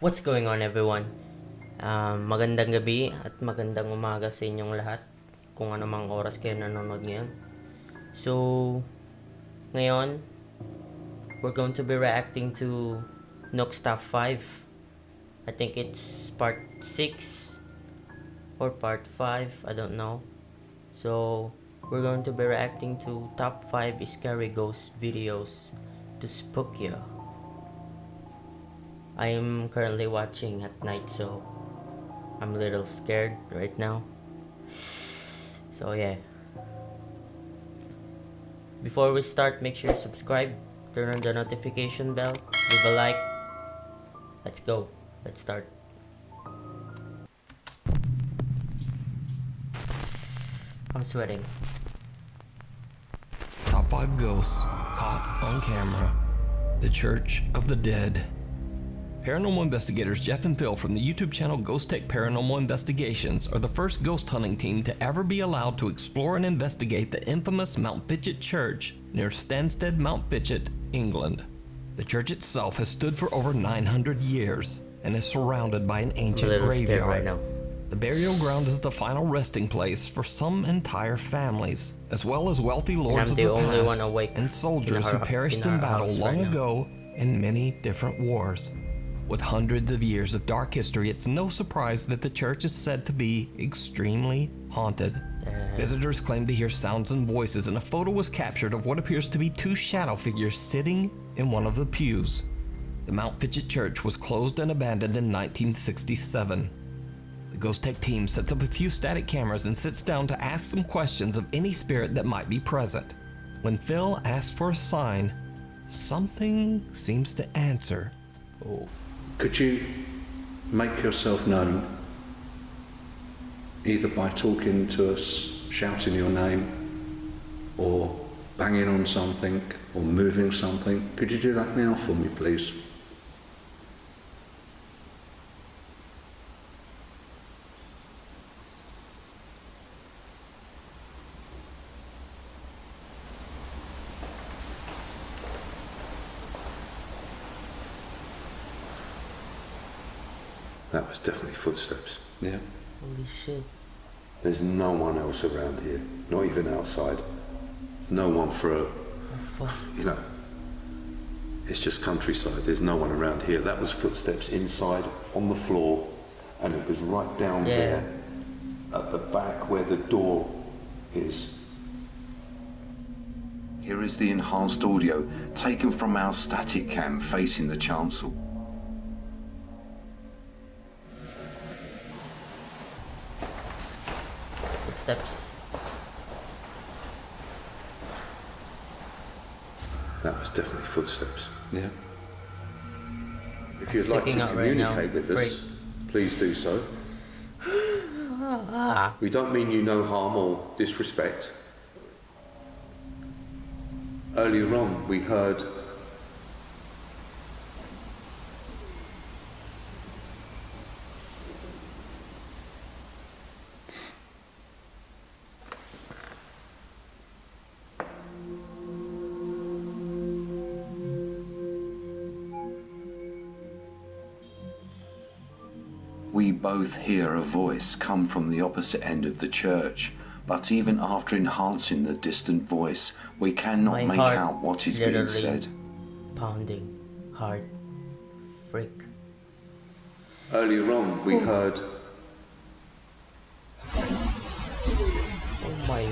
What's going on everyone? Magandang gabi at magandang umaga sa inyong lahat kung anumang oras kayo nanonood ngayon. So, ngayon, we're going to be reacting to NukesTop5. I think it's part 6 or part 5, I don't know. So, we're going to be reacting to top 5 scary ghost videos to spook you. I am currently watching at night, so I'm a little scared right now. So yeah. Before we start, make sure you subscribe, turn on the notification bell, leave a like. Let's go. Let's start. I'm sweating. Top 5 ghosts caught on camera. The Church of the Dead. Paranormal investigators Jeff and Phil from the YouTube channel Ghost Tech Paranormal Investigations are the first ghost hunting team to ever be allowed to explore and investigate the infamous Mount Fitchett Church near Stansted, Mount Fitchett, England. The church itself has stood for over 900 years and is surrounded by an ancient graveyard. Right now. The burial ground is the final resting place for some entire families, as well as wealthy lords of the past and soldiers who perished in battle long ago in many different wars. With hundreds of years of dark history, it's no surprise that the church is said to be extremely haunted. Visitors claim to hear sounds and voices, and a photo was captured of what appears to be two shadow figures sitting in one of the pews. The Mount Fitchett Church was closed and abandoned in 1967. The Ghost Tech team sets up a few static cameras and sits down to ask some questions of any spirit that might be present. When Phil asks for a sign, something seems to answer. Oh. Could you make yourself known, either by talking to us, shouting your name, or banging on something, or moving something? Could you do that now for me, please? That was definitely footsteps. Yeah. Holy shit. There's no one else around here, not even outside. There's no one for a, you know, it's just countryside. There's no one around here. That was footsteps inside on the floor, and it was right down there at the back where the door is. Here is the enhanced audio taken from our static cam facing the chancel. Footsteps. That was definitely footsteps. Yeah. If you'd like to Looking out right communicate now. with us, please do so. We don't mean you no harm or disrespect. Earlier on, we heard we both hear a voice come from the opposite end of the church, but even after enhancing the distant voice, we cannot make out what is being said. Pounding hard. Frick. Earlier on, we heard Oh my.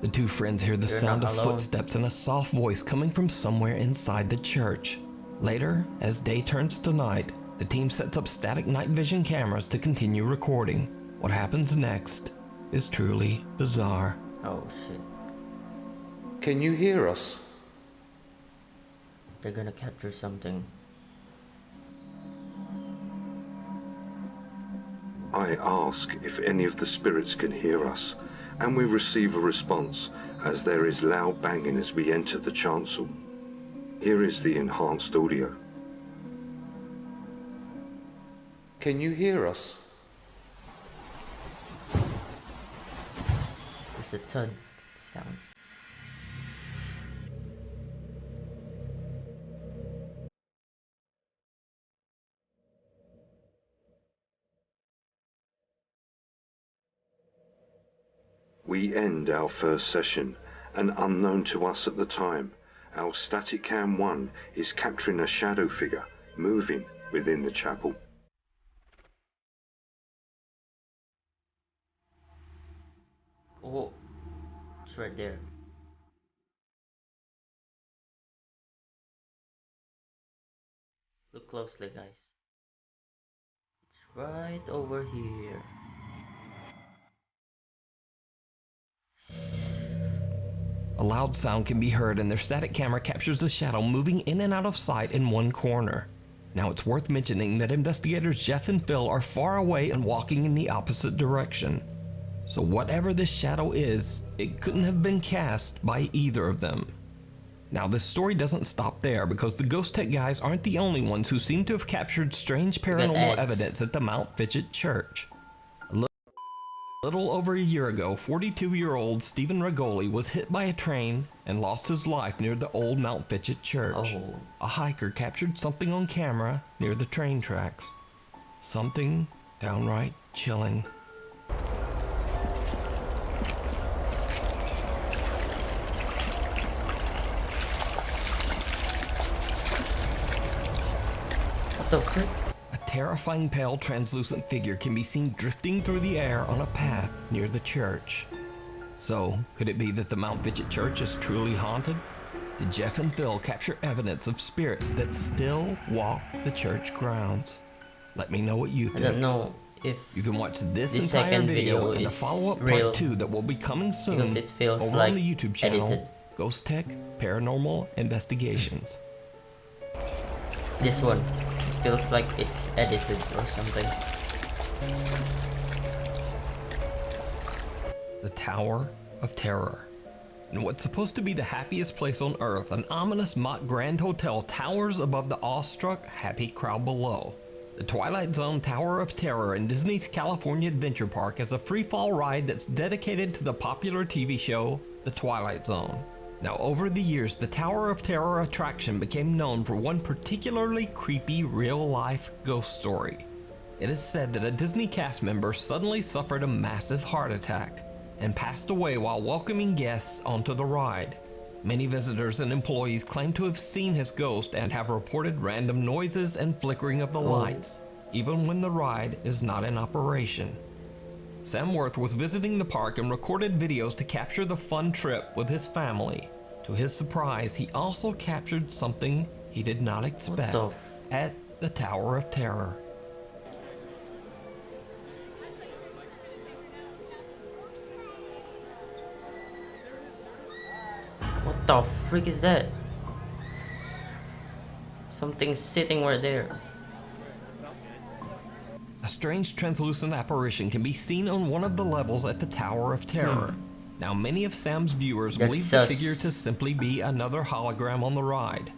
The two friends hear the sound of footsteps and a soft voice coming from somewhere inside the church. Later, as day turns to night, the team sets up static night vision cameras to continue recording. What happens next is truly bizarre. Oh shit. Can you hear us? They're gonna capture something. I ask if any of the spirits can hear us, and we receive a response as there is loud banging as we enter the chancel. Here is the enhanced audio. Can you hear us? a thud sound. We end our first session, and unknown to us at the time, our static cam 1 is capturing a shadow figure moving within the chapel. Oh, it's right there. Look closely, guys. It's right over here. A loud sound can be heard and their static camera captures the shadow moving in and out of sight in one corner. Now it's worth mentioning that investigators Jeff and Phil are far away and walking in the opposite direction. So whatever this shadow is, it couldn't have been cast by either of them. Now this story doesn't stop there because the Ghost Tech guys aren't the only ones who seem to have captured strange paranormal evidence at the Mount Fitchett Church. A little over a year ago, 42-year-old Stephen Regoli was hit by a train and lost his life near the old Mount Fitchett Church. Oh. A hiker captured something on camera near the train tracks. Something downright chilling. What the frick? A terrifying pale translucent figure can be seen drifting through the air on a path near the church. So, could it be that the Mount Fitchett Church is truly haunted? Did Jeff and Phil capture evidence of spirits that still walk the church grounds? Let me know what you think. I don't know if you can watch this entire second video and a is follow-up real, part 2 that will be coming soon because it feels over like on the YouTube channel, edited. Ghost Tech Paranormal Investigations. This one feels like it's edited or something. The Tower of Terror. In what's supposed to be the happiest place on earth, an ominous mock grand hotel towers above the awestruck, happy crowd below. The Twilight Zone Tower of Terror in Disney's California Adventure Park is a free-fall ride that's dedicated to the popular TV show, The Twilight Zone. Now, over the years, the Tower of Terror attraction became known for one particularly creepy real-life ghost story. It is said that a Disney cast member suddenly suffered a massive heart attack and passed away while welcoming guests onto the ride. Many visitors and employees claim to have seen his ghost and have reported random noises and flickering of the lights, even when the ride is not in operation. Sam Worth was visiting the park and recorded videos to capture the fun trip with his family. To his surprise, he also captured something he did not expect at the Tower of Terror. What the freak is that? Something's sitting right there. A strange translucent apparition can be seen on one of the levels at the Tower of Terror. Now, many of Sam's viewers believe the figure to simply be another hologram on the ride.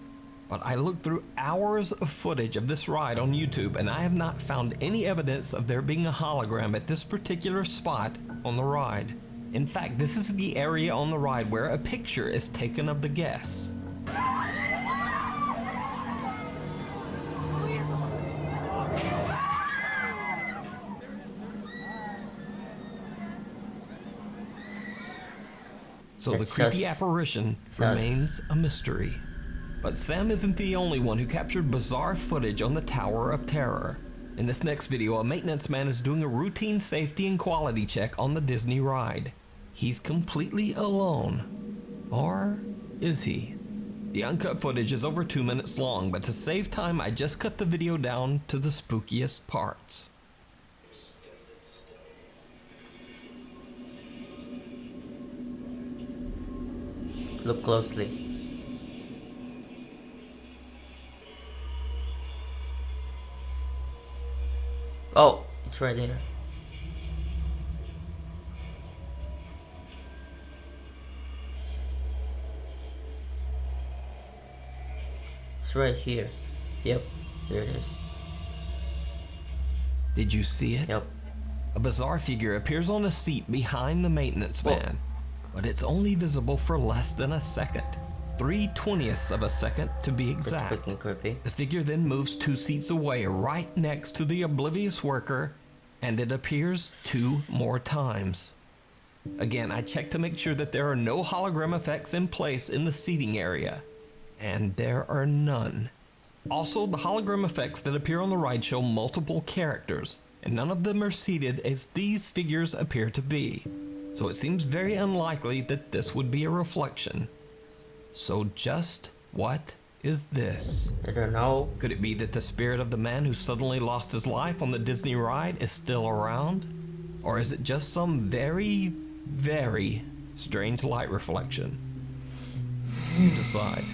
But I looked through hours of footage of this ride on YouTube and I have not found any evidence of there being a hologram at this particular spot on the ride. In fact, this is the area on the ride where a picture is taken of the guests. So the creepy apparition remains a mystery. But Sam isn't the only one who captured bizarre footage on the Tower of Terror. In this next video, a maintenance man is doing a routine safety and quality check on the Disney ride. He's completely alone. Or is he? The uncut footage is over 2 minutes long, but to save time, I just cut the video down to the spookiest parts. Look closely. Oh, it's right there. It's right here. Yep, there it is. Did you see it? Yep. A bizarre figure appears on a seat behind the maintenance man. but it's only visible for less than a second. 3/20ths of a second to be exact. That's freaking creepy. The figure then moves 2 seats away, right next to the oblivious worker, and it appears 2 more times. Again, I checked to make sure that there are no hologram effects in place in the seating area, and there are none. Also, the hologram effects that appear on the ride show multiple characters, and none of them are seated as these figures appear to be. So it seems very unlikely that this would be a reflection. So just what is this? I don't know. Could it be that the spirit of the man who suddenly lost his life on the Disney ride is still around? Or is it just some very, very strange light reflection? You decide.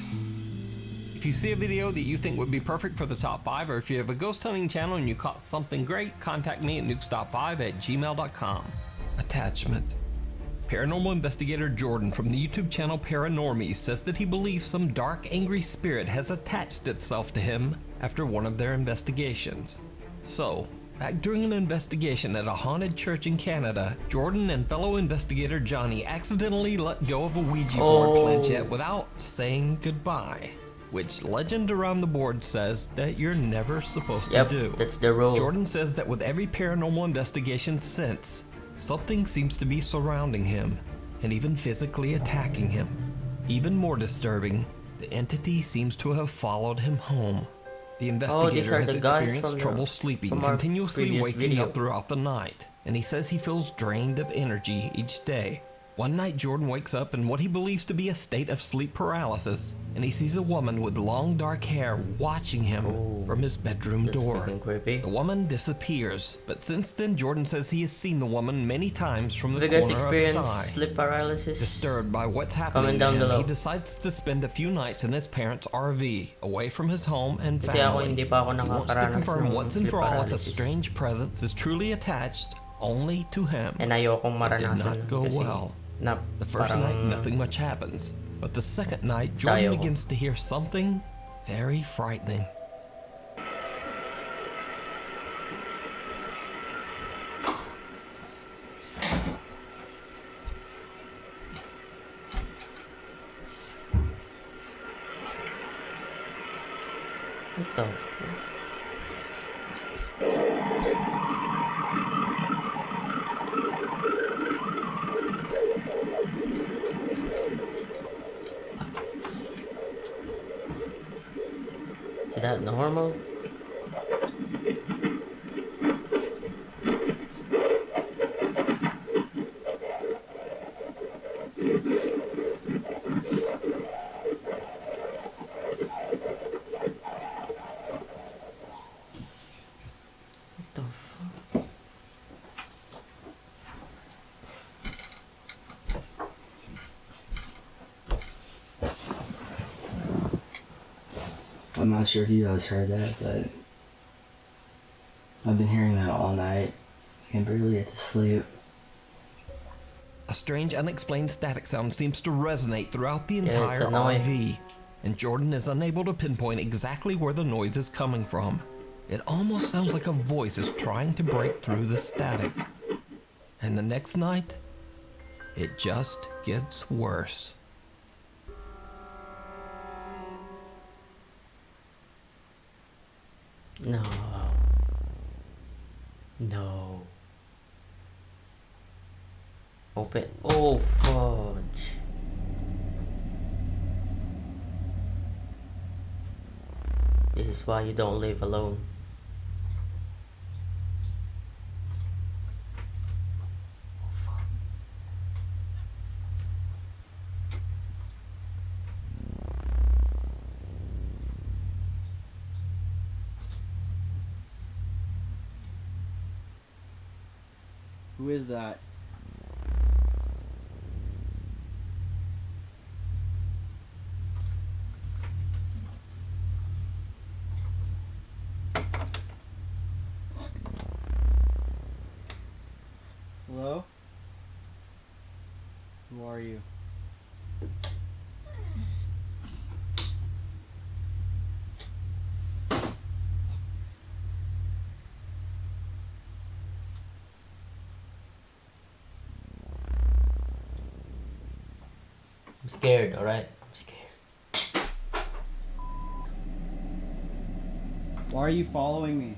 If you see a video that you think would be perfect for the top 5, or if you have a ghost hunting channel and you caught something great, contact me at NukesTop5@gmail.com. Attachment. Paranormal investigator Jordan from the YouTube channel Paranormies says that he believes some dark, angry spirit has attached itself to him after one of their investigations. So, back during an investigation at a haunted church in Canada, Jordan and fellow investigator Johnny accidentally let go of a Ouija board planchette without saying goodbye, which legend around the board says that you're never supposed to do. That's the rule. Jordan says that with every paranormal investigation since, something seems to be surrounding him and even physically attacking him. Even more disturbing, the entity seems to have followed him home. The investigator has experienced trouble sleeping, continuously waking up throughout the night, and he says he feels drained of energy each day. One night Jordan wakes up in what he believes to be a state of sleep paralysis, and he sees a woman with long dark hair watching him from his bedroom door. The woman disappears, but since then Jordan says he has seen the woman many times from the corner of his eye. Sleep paralysis? Disturbed by what's happening to him, he decides to spend a few nights in his parents' RV, away from his home and family. He wants to confirm once and for all if a strange presence is truly attached only to him. And ayokong It did maranasan not go kasi well. na The first night, nothing much happens. But the second night, Jordan begins to hear something very frightening. What the? Is that normal? What the fuck? I'm not sure if you guys heard that, but I've been hearing that all night. I can barely get to sleep. A strange, unexplained static sound seems to resonate throughout the entire RV, and Jordan is unable to pinpoint exactly where the noise is coming from. It almost sounds like a voice is trying to break through the static. And the next night, it just gets worse. No. No. Open. Oh, fudge. This is why you don't live alone. Who is that? Hello? Who are you? I'm scared, alright? I'm scared. Why are you following me?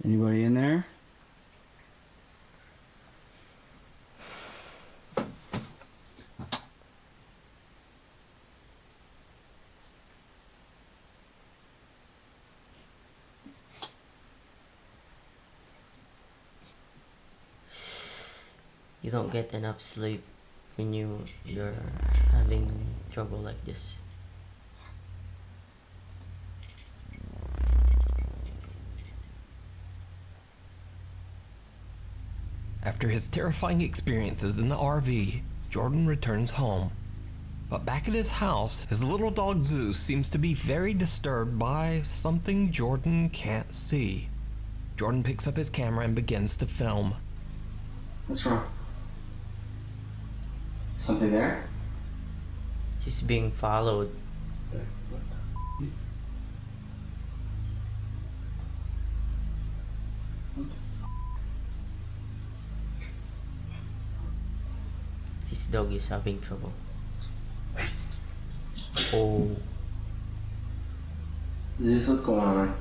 Anybody in there? You don't get enough sleep when you're having trouble like this. After his terrifying experiences in the RV, Jordan returns home. But back at his house, his little dog Zeus seems to be very disturbed by something Jordan can't see. Jordan picks up his camera and begins to film. What's wrong? Something there? He's being followed. His dog is having trouble. Oh. Zeus, what's going on?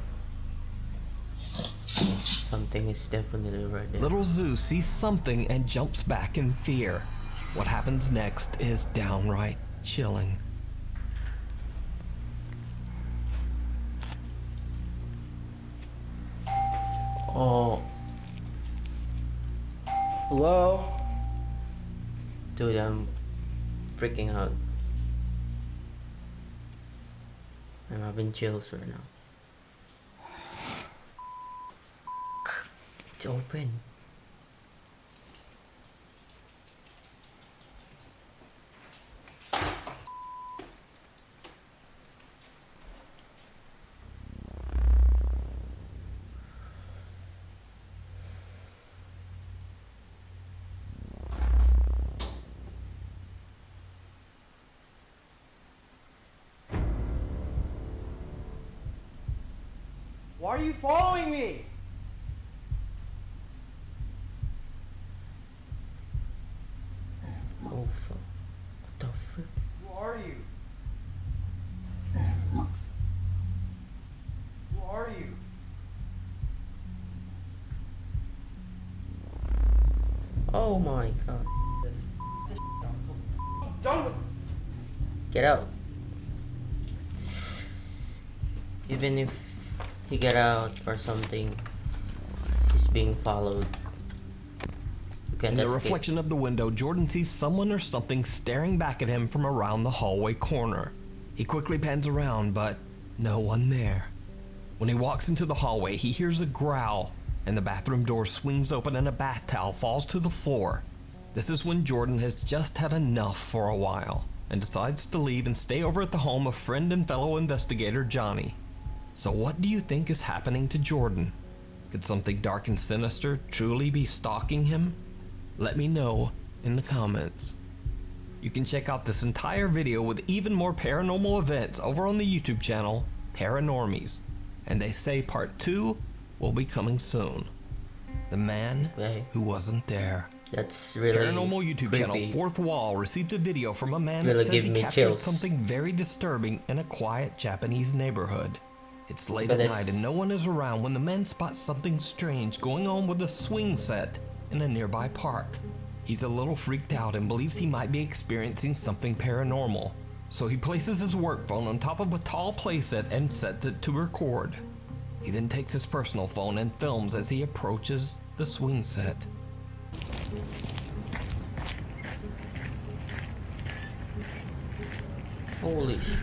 Something is definitely right there. Little Zeus sees something and jumps back in fear. What happens next is downright chilling. Oh. Hello? Dude, I'm freaking out. I'm having chills right now. It's open. Why are you following me? Oh fuck. What the frick? Who are you? Who are you? Oh my god. I'm done with this. Get out. Even if he get out or something, he's being followed. You can't In the escape. reflection of the window, Jordan sees someone or something staring back at him from around the hallway corner. He quickly pans around, but no one there. When he walks into the hallway, he hears a growl, and the bathroom door swings open and a bath towel falls to the floor. This is when Jordan has just had enough for a while, and decides to leave and stay over at the home of friend and fellow investigator Johnny. So what do you think is happening to Jordan? Could something dark and sinister truly be stalking him? Let me know in the comments. You can check out this entire video with even more paranormal events over on the YouTube channel, Paranormies. And they say part 2 will be coming soon. The Man Okay. Who Wasn't There. That's really Paranormal YouTube creepy. channel Fourth Wall received a video from a man Really that says give he me captured chills. something very disturbing in a quiet Japanese neighborhood. It's late But at it's- night and no one is around when the man spots something strange going on with a swing set in a nearby park. He's a little freaked out and believes he might be experiencing something paranormal. So he places his work phone on top of a tall playset and sets it to record. He then takes his personal phone and films as he approaches the swing set. Holy sh...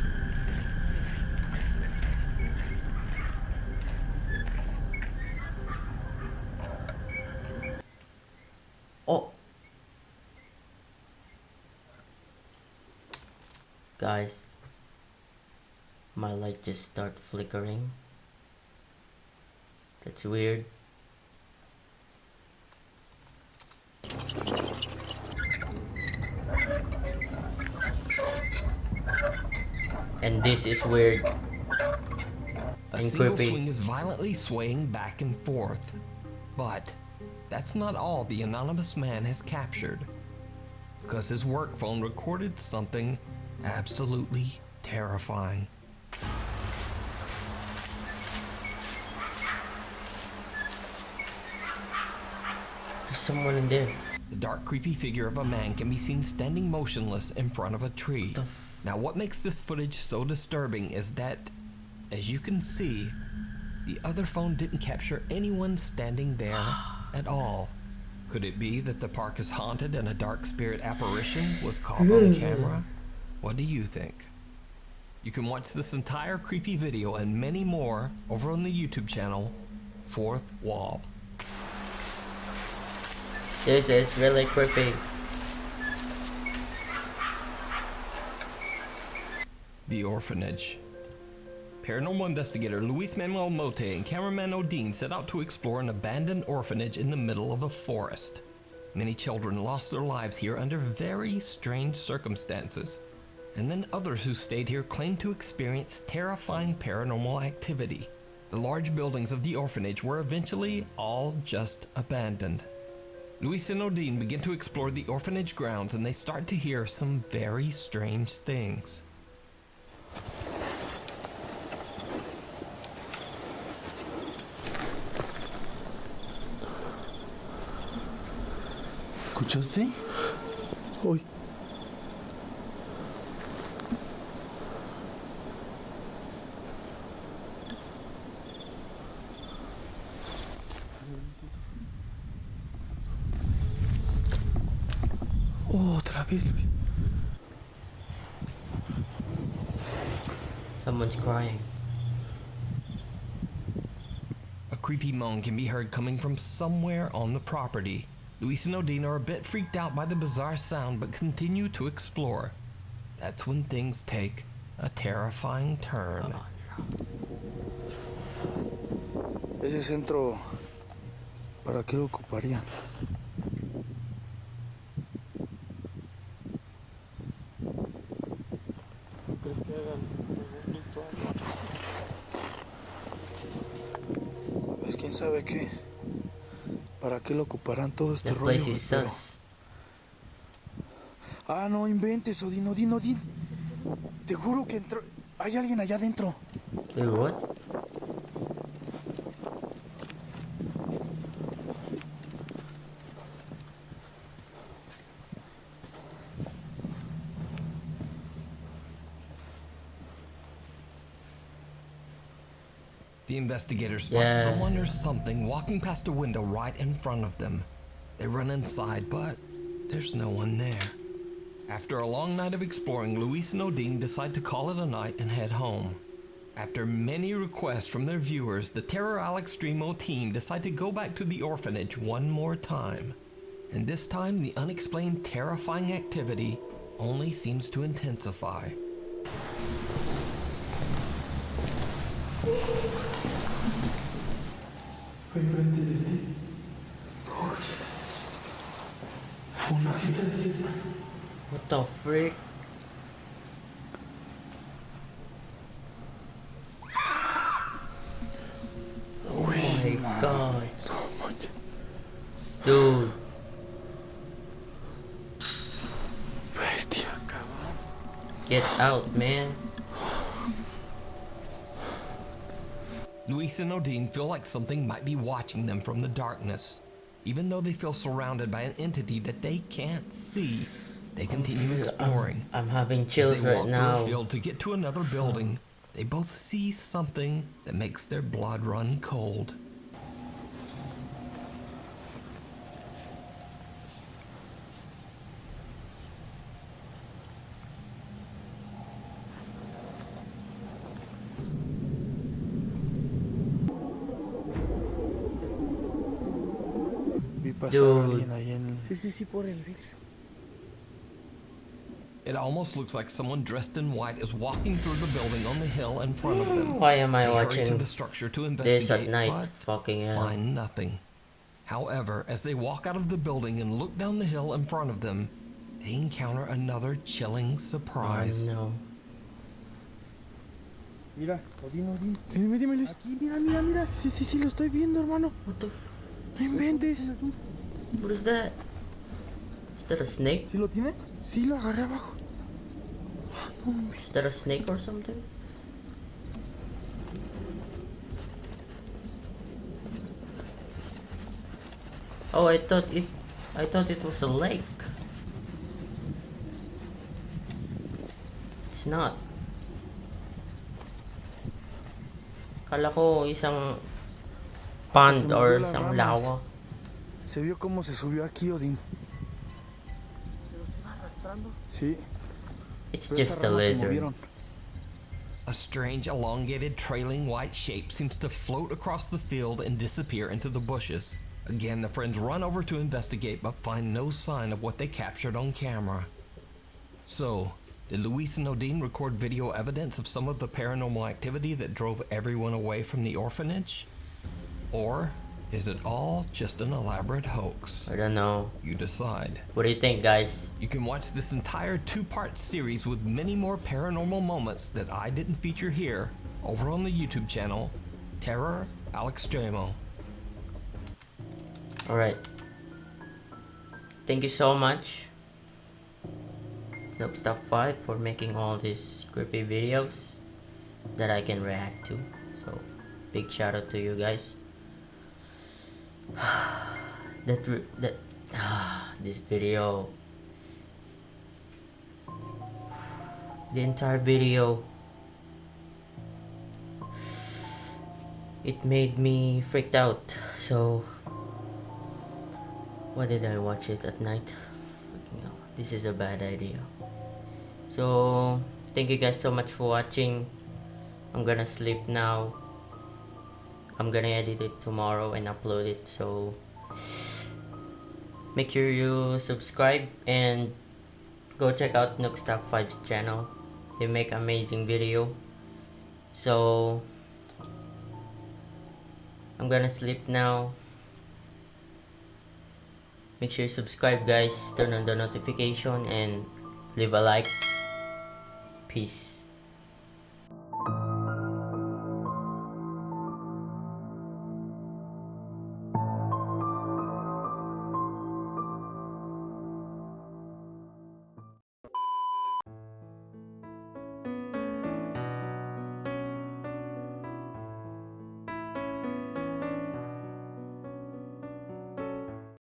Oh! Guys, my light just start flickering. That's weird. And this is weird. A A single swing is violently swaying back and forth. But that's not all the anonymous man has captured, because his work phone recorded something absolutely terrifying. There's someone in there. The dark, creepy figure of a man can be seen standing motionless in front of a tree. Now, what makes this footage so disturbing is that, as you can see, the other phone didn't capture anyone standing there at all. Could it be that the park is haunted and a dark spirit apparition was caught on camera? What do you think? You can watch this entire creepy video and many more over on the YouTube channel, Fourth Wall. This is really creepy. The orphanage. Paranormal investigator Luis Manuel Mote and cameraman Odin set out to explore an abandoned orphanage in the middle of a forest. Many children lost their lives here under very strange circumstances, and then others who stayed here claimed to experience terrifying paranormal activity. The large buildings of the orphanage were eventually all just abandoned. Luis and Odin begin to explore the orphanage grounds, and they start to hear some very strange things. ¿Escuchaste? Uy. Otra vez. Someone's crying. A creepy moan can be heard coming from somewhere on the property. Luis and Odin are a bit freaked out by the bizarre sound, but continue to explore. That's when things take a terrifying turn. Ese centro, ¿para qué lo ocuparían? ¿No crees que hagan un ritual? Pues quién sabe qué. ¿Para qué lo ocuparán todo este That rollo? place is Pero... sus. Ah, no inventes, Odin. Te juro que entró... Hay alguien allá adentro. Wait, what? The investigators spot someone or something walking past a window right in front of them. They run inside, but there's no one there. After a long night of exploring, Luis and Odin decide to call it a night and head home. After many requests from their viewers, the Terror Alex Streamo team decide to go back to the orphanage one more time. And this time, the unexplained terrifying activity only seems to intensify. Enfrente de ti. Una fita de... What the freak? Oh my god. So much. Dude. Bestia, cabrón. Get out, man. Luis and Odin feel like something might be watching them from the darkness. Even though they feel surrounded by an entity that they can't see, they continue exploring. I'm having chills As they right walk now. through a field to get to another building, they both see something that makes their blood run cold. Vi pasar a Dude. alguien ahí en... Sí, por el vidrio. It almost looks like someone dressed in white is walking through the building on the hill in front of them. Why am I They hurry watching to the structure to this investigate, at night? but Fucking hell. find nothing. However, as they walk out of the building and look down the hill in front of them, they encounter another chilling surprise. Oh, no. Mira, Odín, Odín. Dime, Luis. Aquí, mira. Sí, lo estoy viendo, hermano. What the No inventes. what is that? Is that a snake? ¿Sí lo tienes? Sí, lo agarré abajo. Is that a snake or something? Oh, I thought it was a lake. It's not. Kala ko isang pond or isang lawa. Se vio cómo se subió aquí, Odín. Pero se va arrastrando. Sí. It's Pero just esas a ramas se lizard. movieron. A strange, elongated, trailing white shape seems to float across the field and disappear into the bushes. Again, the friends run over to investigate but find no sign of what they captured on camera. So, did Luis and Odin record video evidence of some of the paranormal activity that drove everyone away from the orphanage? Or is it all just an elaborate hoax? I don't know. You decide. What do you think, guys? You can watch this entire 2-part series with many more paranormal moments that I didn't feature here over on the YouTube channel, Terror al Extremo. Alright. Thank you so much, NukesTop5, for making all these creepy videos that I can react to. So, big shout out to you guys. This video, the entire video, it made me freaked out. So why did I watch it at night? No, this is a bad idea. So thank you guys so much for watching. I'm gonna sleep now. I'm gonna edit it tomorrow and upload it, so make sure you subscribe and go check out NukesTop5's channel. They make amazing video. So I'm gonna sleep now. Make sure you subscribe, guys, turn on the notification, and leave a like. Peace.